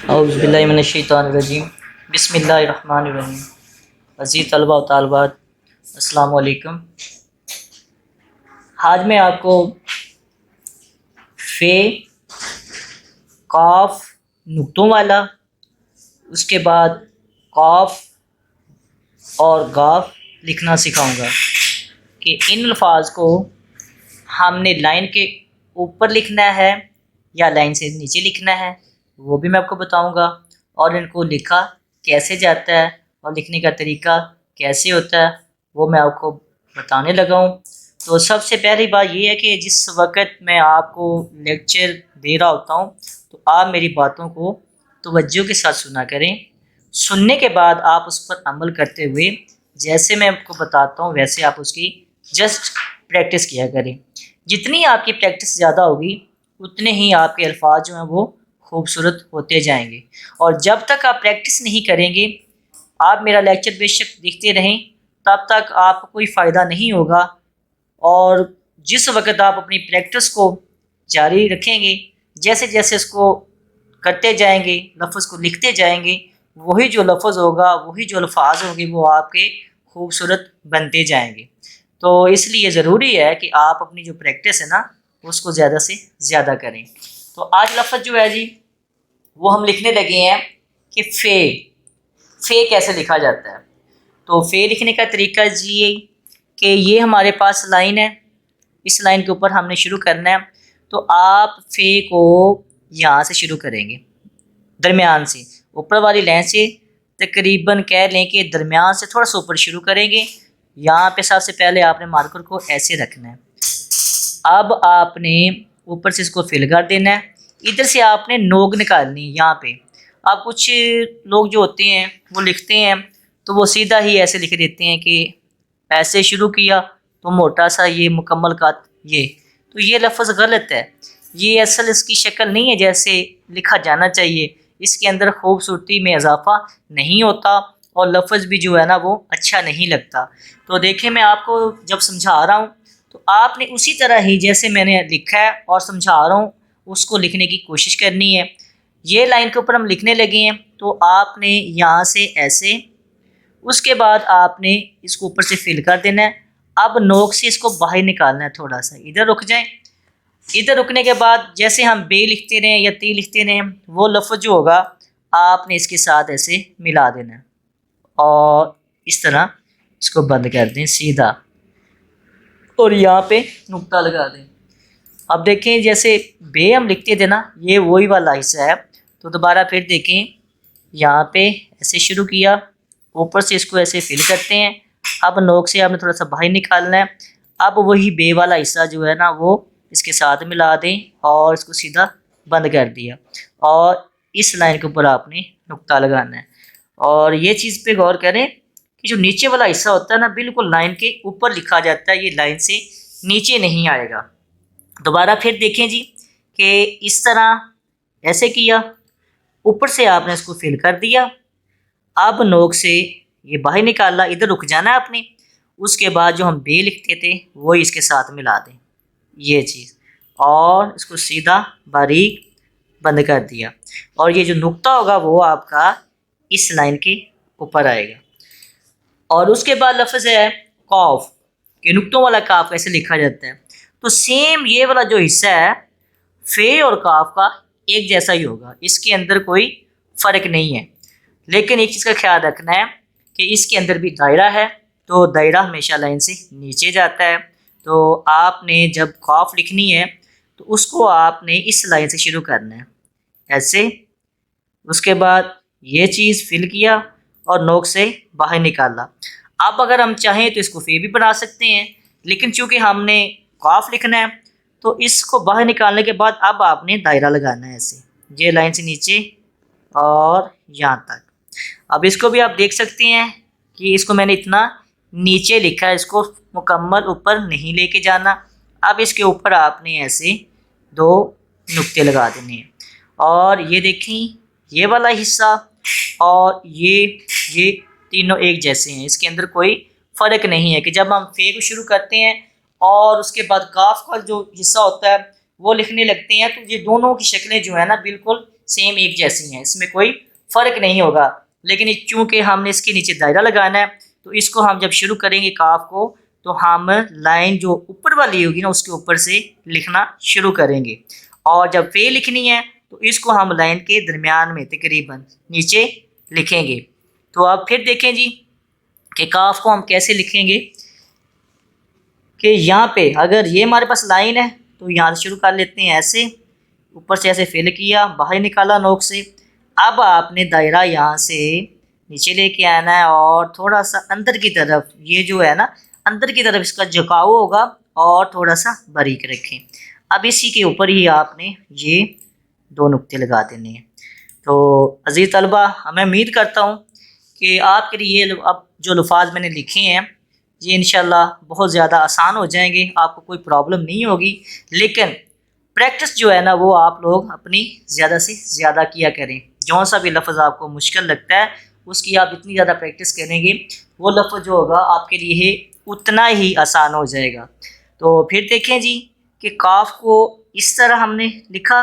औज़ुबिल्लाहिमिनश्शैतानिर्रजीम बिस्मिल्लाहिर्रहमानिर्रहीम। अज़ीज़ तलबा व तालिबात, अस्सलामु अलैकुम। आज मैं आपको फ़े, काफ नुक्तों वाला, उसके बाद काफ और गाफ लिखना सिखाऊंगा कि इन अल्फाज को हमने लाइन के ऊपर लिखना है या लाइन से नीचे लिखना है, वो भी मैं आपको बताऊंगा। और इनको लिखा कैसे जाता है और लिखने का तरीका कैसे होता है वो मैं आपको बताने लगा हूँ। तो सबसे पहली बात ये है कि जिस वक्त मैं आपको लेक्चर दे रहा होता हूँ तो आप मेरी बातों को तवज्जो के साथ सुना करें। सुनने के बाद आप उस पर अमल करते हुए जैसे मैं आपको बताता हूँ वैसे आप उसकी जस्ट प्रैक्टिस किया करें। जितनी आपकी प्रैक्टिस ज़्यादा होगी उतने ही आपके अल्फाज जो हैं वो खूबसूरत होते जाएंगे। और जब तक आप प्रैक्टिस नहीं करेंगे, आप मेरा लेक्चर बेशक देखते रहें, तब तक आपको कोई फ़ायदा नहीं होगा। और जिस वक्त आप अपनी प्रैक्टिस को जारी रखेंगे, जैसे जैसे इसको करते जाएंगे, लफ्ज़ को लिखते जाएंगे, वही जो लफ्ज़ होगा, वही जो अल्फाज होंगे वो आपके खूबसूरत बनते जाएंगे। तो इसलिए ज़रूरी है कि आप अपनी जो प्रैक्टिस है ना उसको ज़्यादा से ज़्यादा करें। तो आज लफ्ज़ जो है जी वो हम लिखने लगे हैं कि फ़े कैसे लिखा जाता है। तो फ़े लिखने का तरीका जी ये कि ये हमारे पास लाइन है, इस लाइन के ऊपर हमने शुरू करना है। तो आप फ़े को यहाँ से शुरू करेंगे, दरमियान से, ऊपर वाली लाइन से तकरीबन कह लें कि दरमियान से थोड़ा सा ऊपर शुरू करेंगे। यहाँ पे सबसे पहले आपने मार्कर को ऐसे रखना है। अब आपने ऊपर से इसको फिल कर देना है। इधर से आपने नोक निकालनी है। यहाँ पे अब कुछ लोग जो होते हैं वो लिखते हैं तो वो सीधा ही ऐसे लिख देते हैं कि ऐसे शुरू किया तो मोटा सा ये मुकम्मल का ये, तो ये लफ्ज़ गलत है। ये असल इसकी शक्ल नहीं है जैसे लिखा जाना चाहिए। इसके अंदर खूबसूरती में इजाफा नहीं होता और लफ्ज़ भी जो है ना वो अच्छा नहीं लगता। तो देखें, मैं आपको जब समझा रहा हूँ तो आपने उसी तरह ही जैसे मैंने लिखा है और समझा रहा हूँ उसको लिखने की कोशिश करनी है। ये लाइन के ऊपर हम लिखने लगे हैं तो आपने यहाँ से ऐसे, उसके बाद आपने इसको ऊपर से फिल कर देना है। अब नोक से इसको बाहर निकालना है, थोड़ा सा इधर रुक जाएं। इधर रुकने के बाद जैसे हम बे लिखते रहें या ती लिखते रहें, वो लफ्ज़ जो होगा आपने इसके साथ ऐसे मिला देना है और इस तरह इसको बंद कर दें सीधा और यहाँ पे नुक्ता लगा दें। अब देखें जैसे बे हम लिखते थे ना, ये वही वाला हिस्सा है। तो दोबारा फिर देखें, यहाँ पे ऐसे शुरू किया, ऊपर से इसको ऐसे फिल करते हैं। अब नोक से आपने थोड़ा सा बाहर निकालना है। अब वही बे वाला हिस्सा जो है ना वो इसके साथ मिला दें और इसको सीधा बंद कर दिया और इस लाइन के ऊपर आपने नुक्ता लगाना है। और ये चीज़ पे गौर करें कि जो नीचे वाला हिस्सा होता है ना बिल्कुल लाइन के ऊपर लिखा जाता है, ये लाइन से नीचे नहीं आएगा। दोबारा फिर देखें जी कि इस तरह ऐसे किया, ऊपर से आपने इसको फिल कर दिया। अब नोक से ये बाहर निकाला, इधर रुक जाना है आपने। उसके बाद जो हम बे लिखते थे वो इसके साथ मिला दें, ये चीज़, और इसको सीधा बारीक बंद कर दिया। और ये जो नुक्ता होगा वो आपका इस लाइन के ऊपर आएगा। और उसके बाद लफ्ज़ है कॉफ, कि नुक्तों वाला काफ कैसे लिखा जाता है। तो सेम ये वाला जो हिस्सा है फ़े और काफ का एक जैसा ही होगा, इसके अंदर कोई फ़र्क नहीं है। लेकिन एक चीज़ का ख्याल रखना है कि इसके अंदर भी दायरा है, तो दायरा हमेशा लाइन से नीचे जाता है। तो आपने जब काफ लिखनी है तो उसको आपने इस लाइन से शुरू करना है ऐसे। उसके बाद ये चीज़ फिल किया और नोक से बाहर निकाला। अब अगर हम चाहें तो इसको फ़े भी बना सकते हैं, लेकिन चूँकि हमने काफ लिखना है तो इसको बाहर निकालने के बाद अब आपने दायरा लगाना है ऐसे, ये लाइन से नीचे और यहाँ तक। अब इसको भी आप देख सकते हैं कि इसको मैंने इतना नीचे लिखा है, इसको मुकम्मल ऊपर नहीं लेके जाना। अब इसके ऊपर आपने ऐसे दो नुक्ते लगा देने हैं और ये देखें ये वाला हिस्सा और ये तीनों एक जैसे हैं, इसके अंदर कोई फ़र्क नहीं है कि जब हम फ़े को शुरू करते हैं और उसके बाद काफ का जो हिस्सा होता है वो लिखने लगते हैं तो ये दोनों की शक्लें जो है ना बिल्कुल सेम एक जैसी हैं, इसमें कोई फ़र्क नहीं होगा। लेकिन चूँकि हमने इसके नीचे दायरा लगाना है तो इसको हम जब शुरू करेंगे काफ को तो हम लाइन जो ऊपर वाली होगी ना उसके ऊपर से लिखना शुरू करेंगे, और जब फ़े लिखनी है तो इसको हम लाइन के दरमियान में तकरीबन नीचे लिखेंगे। तो अब फिर देखें जी कि काफ को हम कैसे लिखेंगे। कि यहाँ पे अगर ये हमारे पास लाइन है तो यहाँ से शुरू कर लेते हैं, ऐसे ऊपर से ऐसे फिल किया, बाहर निकाला नोक से। अब आपने दायरा यहाँ से नीचे लेके आना है और थोड़ा सा अंदर की तरफ, ये जो है ना अंदर की तरफ इसका झुकाव होगा और थोड़ा सा बारीक रखें। अब इसी के ऊपर ही आपने ये 2 नुक्ते लगा देने हैं। तो अज़ीज़ तलबा, मैं उम्मीद करता हूँ कि आपके लिए अब जो लफाज मैंने लिखे हैं ये इंशाल्लाह बहुत ज़्यादा आसान हो जाएंगे, आपको कोई प्रॉब्लम नहीं होगी। लेकिन प्रैक्टिस जो है ना वो आप लोग अपनी ज़्यादा से ज़्यादा किया करें। जौन सा भी लफ्ज़ आपको मुश्किल लगता है उसकी आप इतनी ज़्यादा प्रैक्टिस करेंगे वो लफ्ज़ जो होगा आपके लिए उतना ही आसान हो जाएगा। तो फिर देखें जी कि काफ को इस तरह हमने लिखा,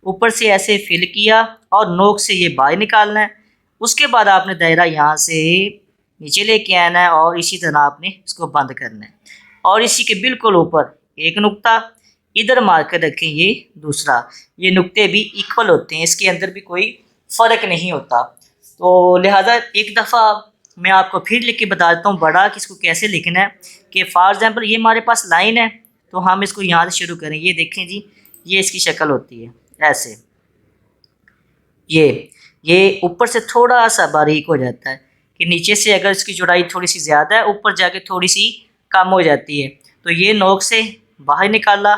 ऊपर से ऐसे फिल किया और नोक से ये बाहर निकालना है। उसके बाद आपने दायरा यहाँ से नीचे लेके आना है और इसी तरह आपने इसको बंद करना है। और इसी के बिल्कुल ऊपर एक नुक्ता इधर मार कर रखें, ये दूसरा। ये नुक्ते भी इक्वल होते हैं, इसके अंदर भी कोई फ़र्क नहीं होता। तो लिहाजा एक दफ़ा मैं आपको फिर लिख के बता देता हूँ बड़ा कि इसको कैसे लिखना है। कि फॉर एग्ज़ाम्पल ये हमारे पास लाइन है तो हम इसको यहाँ से शुरू करें। ये देखें जी, ये इसकी शक्ल होती है ऐसे, ये ऊपर से थोड़ा सा बारीक हो जाता है कि नीचे से अगर इसकी चौड़ाई थोड़ी सी ज़्यादा है ऊपर जाके थोड़ी सी कम हो जाती है। तो ये नोक से बाहर निकाला।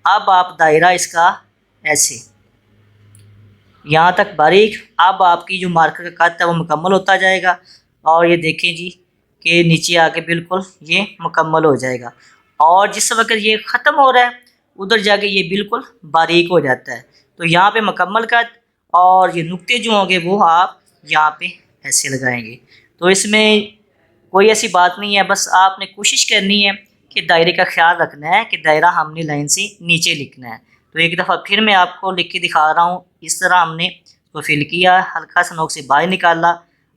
अब आप दायरा इसका ऐसे यहाँ तक बारीक, अब आपकी जो मार्कर का कट है वो मुकम्मल होता जाएगा। और ये देखें जी कि नीचे आके बिल्कुल ये मुकम्मल हो जाएगा। और जिस वक्त ये ख़त्म हो रहा है उधर जाके ये बिल्कुल बारीक हो जाता है। तो यहाँ पे मुकम्मल कट, और ये नुक्ते जो होंगे वो आप यहाँ पे ऐसे लगाएंगे। तो इसमें कोई ऐसी बात नहीं है, बस आपने कोशिश करनी है कि दायरे का ख्याल रखना है कि दायरा हमने लाइन से नीचे लिखना है। तो एक दफ़ा फिर मैं आपको लिख के दिखा रहा हूँ। इस तरह हमने इसको फिल किया, हल्का सा नोक से बाहर निकाला।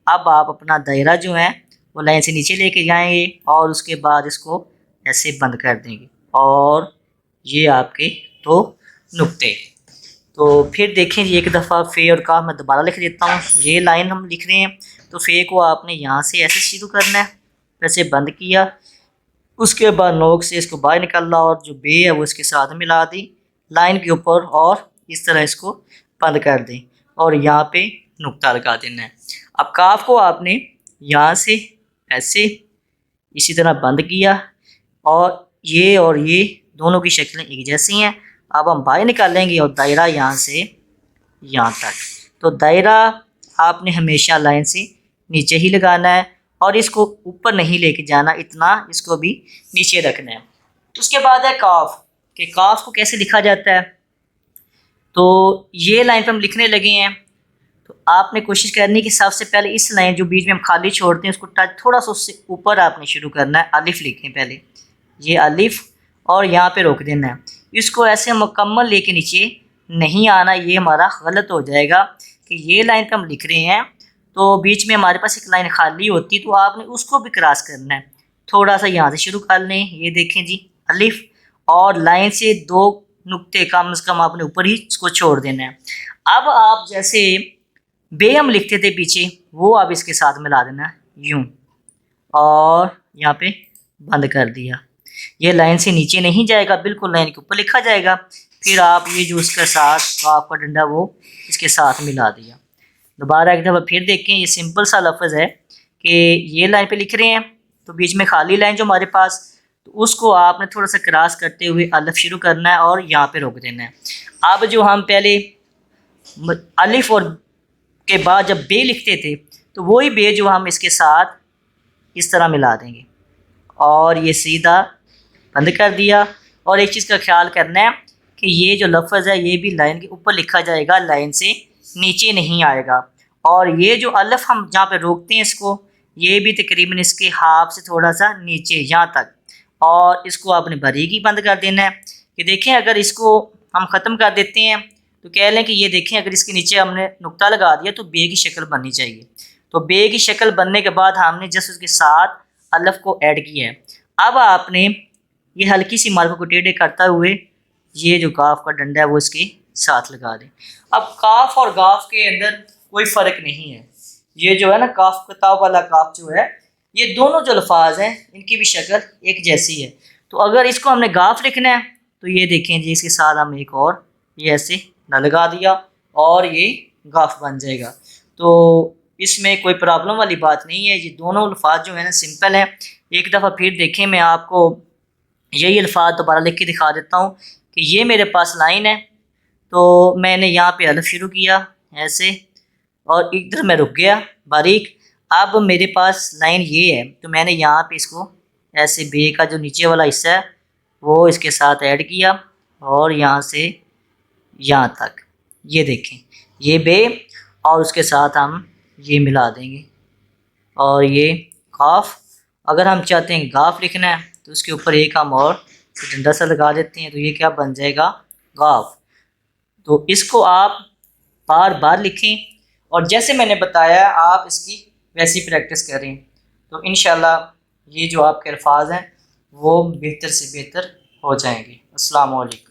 अब आप अपना दायरा जो है वो लाइन से नीचे लेके जाएंगे और उसके बाद इसको ऐसे बंद कर देंगे और ये आपके 2 नुक्ते। तो फिर देखें जी एक दफ़ा फ़े और काफ मैं दोबारा लिख देता हूँ। ये लाइन हम लिख रहे हैं तो फ़े को आपने यहाँ से ऐसे शुरू करना है, वैसे बंद किया, उसके बाद नोक से इसको बाहर निकाला और जो बे है वो इसके साथ मिला दी लाइन के ऊपर और इस तरह इसको बंद कर दें और यहाँ पे नुक्ता लगा देना है। अब काफ को आपने यहाँ से ऐसे इसी तरह बंद किया और ये दोनों की शक्लें एक जैसी हैं। अब हम बाहर निकालेंगे और दायरा यहाँ से यहाँ तक। तो दायरा आपने हमेशा लाइन से नीचे ही लगाना है और इसको ऊपर नहीं लेके जाना, इतना इसको भी नीचे रखना है। उसके बाद है काफ, कि काफ को कैसे लिखा जाता है। तो ये लाइन पर हम लिखने लगे हैं तो आपने कोशिश करनी है कि सबसे पहले इस लाइन जो बीच में हम खाली छोड़ते हैं उसको टच थोड़ा सा उससे ऊपर आपने शुरू करना है। अलिफ लिखें पहले, ये अलिफ, और यहाँ पे रोक देना है। इसको ऐसे मुकम्मल लेके नीचे नहीं आना, ये हमारा गलत हो जाएगा। कि ये लाइन का हम लिख रहे हैं तो बीच में हमारे पास एक लाइन खाली होती तो आपने उसको भी क्रॉस करना है। थोड़ा सा यहाँ से शुरू कर लें, ये देखें जी अलिफ, और लाइन से 2 नुक्ते कम से कम आपने ऊपर ही इसको छोड़ देना है। अब आप जैसे बे हम लिखते थे पीछे वो आप इसके साथ मिला देना है यूँ, और यहाँ पे बंद कर दिया। ये लाइन से नीचे नहीं जाएगा, बिल्कुल लाइन के ऊपर लिखा जाएगा। फिर आप ये जो उसके साथ आपका डंडा वो इसके साथ मिला दिया। दोबारा एक दफ़ा फिर देखें, ये सिंपल सा लफ्ज़ है कि ये लाइन पे लिख रहे हैं तो बीच में खाली लाइन जो हमारे पास, तो उसको आपने थोड़ा सा क्रॉस करते हुए अलिफ शुरू करना है और यहाँ पे रोक देना है। अब जो हम पहले अलिफ और के बाद जब बे लिखते थे तो वही बे जो हम इसके साथ इस तरह मिला देंगे और ये सीधा बंद कर दिया। और एक चीज़ का ख्याल करना है कि ये जो लफ्ज़ है ये भी लाइन के ऊपर लिखा जाएगा, लाइन से नीचे नहीं आएगा। और ये जो अलिफ हम जहाँ पे रोकते हैं इसको, ये भी तकरीबन इसके हाफ से थोड़ा सा नीचे यहाँ तक, और इसको आपने बारीकी बंद कर देना है। कि देखें अगर इसको हम ख़त्म कर देते हैं तो कह लें कि ये देखें, अगर इसके नीचे हमने नुक्ता लगा दिया तो बे की शक्ल बननी चाहिए। तो बे की शक्ल बनने के बाद हमने जस्ट उसके साथ अलफ को ऐड किया है। अब आपने ये हल्की सी मार्क को टेढ़े करते हुए ये जो काफ का डंडा है वो इसके साथ लगा दें। अब काफ और गाफ के अंदर कोई फ़र्क नहीं है। ये जो है ना काफ, किताब वाला काफ जो है, ये दोनों जो अल्फाज हैं इनकी भी शक्ल एक जैसी है। तो अगर इसको हमने गाफ लिखना है तो ये देखें जी, इसके साथ हम एक और ये ऐसे न लगा दिया और ये गाफ बन जाएगा। तो इसमें कोई प्रॉब्लम वाली बात नहीं है। ये दोनों अल्फाज जो है ना सिंपल हैं। एक दफ़ा फिर देखें, मैं आपको यही अल्फाज दोबारा लिख के दिखा देता हूँ कि ये मेरे पास लाइन है, तो मैंने यहाँ पे अलफ शुरू किया ऐसे और इधर मैं रुक गया बारीक। अब मेरे पास लाइन ये है, तो मैंने यहाँ पे इसको ऐसे बे का जो नीचे वाला हिस्सा है वो इसके साथ ऐड किया और यहाँ से यहाँ तक ये देखें, ये बे और उसके साथ हम ये मिला देंगे और ये काफ। अगर हम चाहते हैं गाफ लिखना है तो उसके ऊपर एक हम और डंडा सा लगा देते हैं, तो ये क्या बन जाएगा, गाफ। तो इसको आप बार बार लिखें और जैसे मैंने बताया आप इसकी वैसी प्रैक्टिस करें, तो इंशाल्लाह ये जो आपके अल्फाज हैं वो बेहतर से बेहतर हो जाएंगे। अस्सलाम वालेकुम।